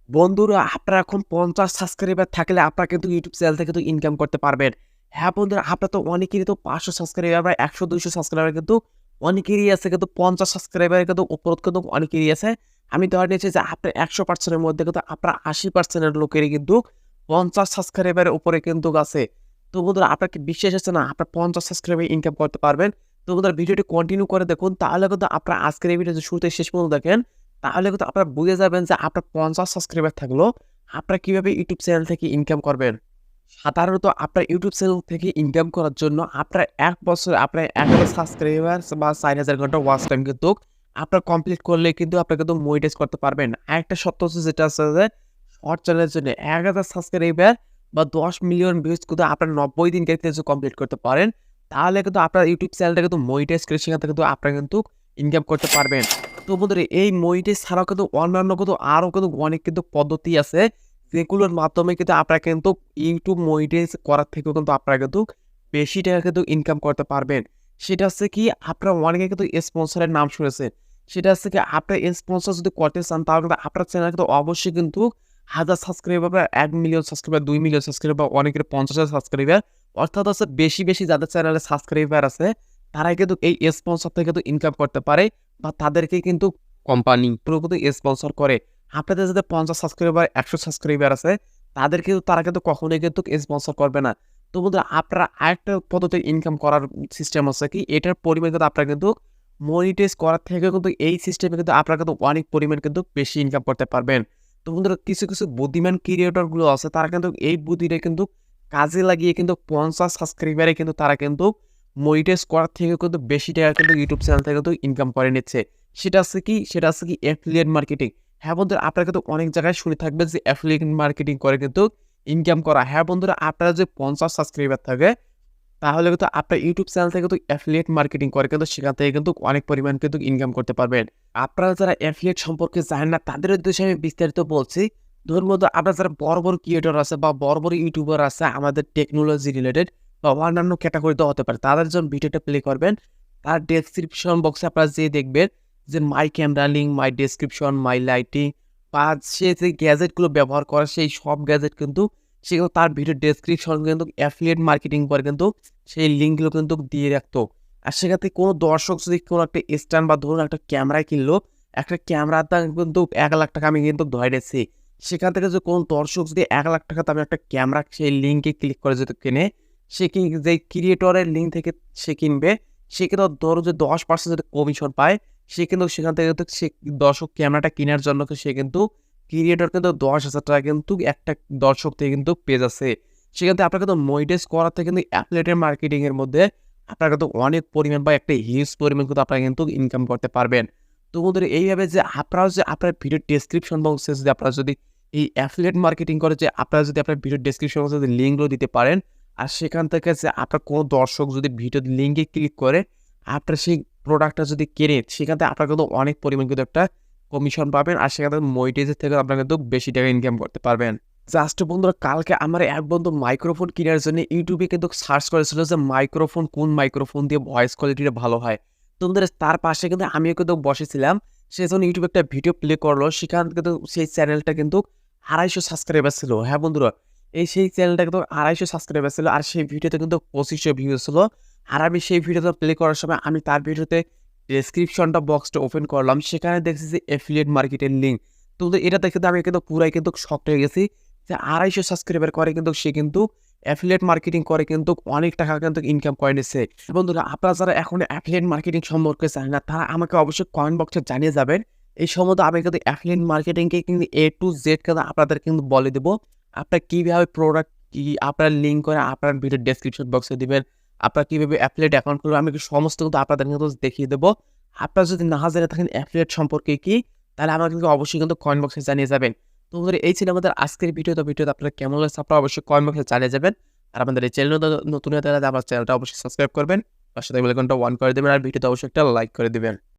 বন্ধুরা আপনারা এখন ৫০ সাবস্ক্রাইবার থাকলে আপনারা কিন্তু ইউটিউব চ্যানেল থেকে কিন্তু ইনকাম করতে পারবেন। হ্যাঁ, বন্ধুরা আপনার তো অনেকেরই তো ৫০০ সাবস্ক্রাইবার বা ১০০-২০০ সাবস্ক্রাইবার কিন্তু অনেকেরই আছে, কিন্তু ৫০ সাবস্ক্রাইবারের কিন্তু উপরত কিন্তু অনেকেরই আছে। আমি ধরে নিয়েছি যে আপনার ১০০% এর মধ্যে কিন্তু আপনার ৮০% এর লোকেরই কিন্তু ৫০ সাবস্ক্রাইবারের উপরে কিন্তু আছে। তো বন্ধুরা আপনার কি বিশ্বাস আছে না আপনার ৫০ সাবস্ক্রাইবার ইনকাম করতে পারবেন? তো বন্ধুরা ভিডিওটি কন্টিনিউ করে দেখুন, তাহলে কিন্তু আপনার আজকের এই ভিডিও শুরু থেকে শেষ পর্যন্ত দেখেন, তাহলে কিন্তু আপনারা বুঝে যাবেন যে আপনার ৫০ সাবস্ক্রাইবার থাকলেও আপনারা কিভাবে ইউটিউব চ্যানেল থেকে ইনকাম করবেন। সাধারণত আপনার ইউটিউব চ্যানেল থেকে ইনকাম করার জন্য আপনার ১ বছরে আপনার ১,০০০ সাবস্ক্রাইবার বা ৪,০০০ ঘন্টা ওয়াচ টাইম কিন্তু আপনার কমপ্লিট করলে কিন্তু আপনারা কিন্তু মনিটাইজ করতে পারবেন। আরেকটা সত্য হচ্ছে যেটা আছে যে শর্ট চ্যানেলের জন্য ১,০০০ সাবস্ক্রাইবার বা ১০ মিলিয়ন ভিউজ কিন্তু আপনার ৯০ দিন কিন্তু কমপ্লিট করতে পারেন। তাহলে কিন্তু আপনার ইউটিউব চ্যানেলটা কিন্তু মনিটাইজ করে সেখান থেকে কিন্তু আপনারা কিন্তু ইনকাম করতে পারবেন। তো বন্ধুরা এই মনিটাইজ ছাড়াও কিন্তু অন্যান্য কিন্তু আরও কিন্তু অনেক কিন্তু পদ্ধতি আছে, যেগুলোর মাধ্যমে কিন্তু আপনারা কিন্তু ইউটিউব মনিটাইজ করার থেকেও কিন্তু আপনারা কিন্তু বেশি টাকা কিন্তু ইনকাম করতে পারবেন। সেটা হচ্ছে কি, আপনারা অনেকে কিন্তু স্পন্সরের নাম শুনেছেন। সেটা হচ্ছে কি, আপনার স্পন্সর যদি করতে চান তাহলে কিন্তু আপনার চ্যানেল কিন্তু অবশ্যই কিন্তু ১,০০০ সাবস্ক্রাইবার বা ১ মিলিয়ন সাবস্ক্রাইবার, ২ মিলিয়ন সাবস্ক্রাইবার বা অনেকের ৫০,০০০ সাবস্ক্রাইবার, অর্থাৎ হচ্ছে বেশি যাদের চ্যানেলে সাবস্ক্রাইবার আছে তারাই কিন্তু এই স্পন্সর থেকে কিন্তু ইনকাম করতে পারে বা তাদেরকে কিন্তু কোম্পানি পুরো কিন্তু স্পন্সর করে। আপনাদের যাদের ৫০ সাবস্ক্রাইবার, ১০০ সাবস্ক্রাইবার আছে তাদের কিন্তু তারা কিন্তু কখনোই কিন্তু স্পন্সর করবে না। তো বন্ধুরা আপনারা আরেকটা পদ্ধতির ইনকাম করার সিস্টেম আছে কি, এটার পরিমাণ কিন্তু আপনারা কিন্তু মনিটাইজ করার থেকে কিন্তু এই সিস্টেমে কিন্তু আপনারা কিন্তু অনেক পরিমাণ কিন্তু বেশি ইনকাম করতে পারবেন। তো বন্ধুরা কিছু বুদ্ধিমান ক্রিয়েটর গুলো আছে তারা কিন্তু এই বুদ্ধিটা কিন্তু কাজে লাগিয়ে কিন্তু ৫০ সাবস্ক্রাইবারে কিন্তু তারা কিন্তু মনিটাইজ করার থেকে কিন্তু বেশি টাকা কিন্তু ইউটিউব চ্যানেল থেকে কিন্তু ইনকাম করে নিচ্ছে। সেটা হচ্ছে কি অ্যাফিলিয়েট মার্কেটিং। হ্যাঁ, বন্ধুরা আপনারা কিন্তু অনেক জায়গায় শুনে থাকবেন যে অ্যাফিলিয়েট মার্কেটিং করে কিন্তু ইনকাম করা। হ্যাঁ, বন্ধুরা আপনারা যে ৫০ সাবস্ক্রাইবার থাকে তাহলে কিন্তু আপনার ইউটিউব চ্যানেল থেকে কিন্তু অ্যাফিলিয়েট মার্কেটিং করে কিন্তু সেখান থেকে কিন্তু অনেক পরিমাণ কিন্তু ইনকাম করতে পারবেন। আপনারা যারা অ্যাফিলিয়েট সম্পর্কে জানেন না তাদের উদ্দেশ্যে আমি বিস্তারিত বলছি। ধরুন বন্ধু, আপনারা যারা বড় ক্রিয়েটর আছে বা বড় ইউটিউবার আছে আমাদের টেকনোলজি রিলেটেড বা অন্যান্য ক্যাটাগরিতে হতে পারে, তাদের জন্য ভিডিওটা প্লে করবেন। তার ডেসক্রিপশন বক্সে আপনারা যেয়ে দেখবেন যে my camera link, my description, my lighting বা সে যে গ্যাজেটগুলো ব্যবহার করে সেই সব গ্যাজেট কিন্তু সেগুলো তার ভিডিও ডেসক্রিপশন কিন্তু অ্যাফিলিয়েট মার্কেটিং করে কিন্তু সেই লিঙ্কগুলো কিন্তু দিয়ে রাখতো। আর সেখান থেকে কোনো দর্শক যদি কোনো একটা স্ট্যান্ড বা ধরুন একটা ক্যামেরা কিনলো, একটা ক্যামেরার দাম কিন্তু ৳১,০০,০০০ আমি কিন্তু ধরে নিচ্ছি। সেখান থেকে যদি কোনো দর্শক যদি ৳১,০০,০০০ দামে একটা ক্যামেরা সেই লিঙ্কে ক্লিক করে যদি কেনে, সে কি যেই ক্রিয়েটরের লিঙ্ক থেকে সে কিনবে, সে কিন্তু ধরুন যে ১০% যদি কমিশন পায়, সে কিন্তু সেখান থেকে কিন্তু সে দর্শক ক্যামেরাটা কেনার জন্য সে কিন্তু ক্রিয়েটর কিন্তু ৳১০,০০০ কিন্তু একটা দর্শক থেকে কিন্তু পেয়ে যাচ্ছে। সেখান থেকে আপনার কিন্তু মনিটাইজ করার থেকে কিন্তু অ্যাফিলিয়েট মার্কেটিং এর মধ্যে আপনারা কিন্তু অনেক পরিমাণ বা একটা হিউজ পরিমাণ কিন্তু আপনারা কিন্তু ইনকাম করতে পারবেন। তো বন্ধুরা এইভাবে যে আপনারাও যে আপনার ভিডিও ডেসক্রিপশন বক্সে যদি আপনারা যদি এই অ্যাফিলিয়েট মার্কেটিং করে যে আপনারা যদি আপনার ভিডিও ডেসক্রিপশন বক্সে যদি লিঙ্কগুলো দিতে পারেন, আর সেখান থেকে যে আপনার কোনো দর্শক যদি ভিডিওর লিঙ্কে ক্লিক করে আপনার সেই প্রোডাক্টটা যদি কেনে, সেখান থেকে আপনারা কিন্তু অনেক পরিমাণ কিন্তু একটা কমিশন পাবেন। আর সেখান থেকে মনিটাইজের থেকে আপনারা কিন্তু বেশি টাকা ইনকাম করতে পারবেন। জাস্ট বন্ধুরা কালকে আমার এক বন্ধু মাইক্রোফোন কেনার জন্য ইউটিউবে কিন্তু সার্চ করেছিল যে মাইক্রোফোন কোন মাইক্রোফোন দিয়ে ভয়েস কোয়ালিটিটা ভালো হয়। তো বন্ধুরা তার পাশে কিন্তু আমিও কিন্তু বসেছিলাম। সে যখন ইউটিউবে একটা ভিডিও প্লে করলো সেখান কিন্তু সেই চ্যানেলটা কিন্তু ২৫০ সাবস্ক্রাইবার ছিল। হ্যাঁ, বন্ধুরা সেই চ্যানেলটা কিন্তু ২৫০ সাবস্ক্রাইবার ছিল আর সেই ভিডিওতে কিন্তু ২৫০০ ভিউজ ছিল। আর আমি সেই ভিডিওটা প্লে করার সময় আমি তার ভিডিওতে ডেসক্রিপশনটা বক্সটা ওপেন করলাম। সেখানে দেখছি যে এফিলিয়েট মার্কেটের লিঙ্ক। তো এটা দেখে তো আমি কিন্তু পুরাই কিন্তু শকড হয়ে গেছি যে ২৫০ সাবস্ক্রাইবার করে কিন্তু সে কিন্তু অ্যাফিলিয়েট মার্কেটিং করে কিন্তু অনেক টাকা কিন্তু ইনকাম করে নিচ্ছে। বন্ধুরা আপনারা যারা এখনো অ্যাফিলিয়েট মার্কেটিং সম্পর্কে জানেন না তারা আমাকে অবশ্যই কমেন্ট বক্সে জানিয়ে যাবেন। এই সম্বন্ধে আমি কিন্তু অ্যাফিলিয়েট মার্কেটিংকে কিন্তু A to Z কিন্তু আপনাদের কিন্তু বলে দেব। আপনারা কিভাবে প্রোডাক্ট কি আপনার লিঙ্ক করে আপনার ভিডিও ডেসক্রিপশন বক্সে দিবেন। আপনারা কিভাবে অ্যাফিলিয়েট অ্যাকাউন্ট খুলবেন আমি সমস্ত কিন্তু আপনাদের কিন্তু দেখিয়ে দেব। আপনারা যদি না জেনে থাকেন অ্যাফিলিয়েট সম্পর্কে কি, তাহলে আমাকে কিন্তু অবশ্যই কিন্তু কমেন্ট বক্সে জানিয়ে যাবেন। তো বন্ধুরা এই ছিল আমাদের আজকের ভিডিও। তো ভিডিওটা আপনার কেমন লাগছে আপনারা অবশ্যই কমেন্ট বক্সে জানিয়ে যাবেন। আর আমাদের এই চ্যানেল নতুন হয়ে থাকলে আমার চ্যানেলটা অবশ্যই সাবস্ক্রাইব করবেন। পাশে থাকা বেল আইকনটা অন করে দিবেন আর ভিডিওতে অবশ্যই একটা লাইক করে দিবেন।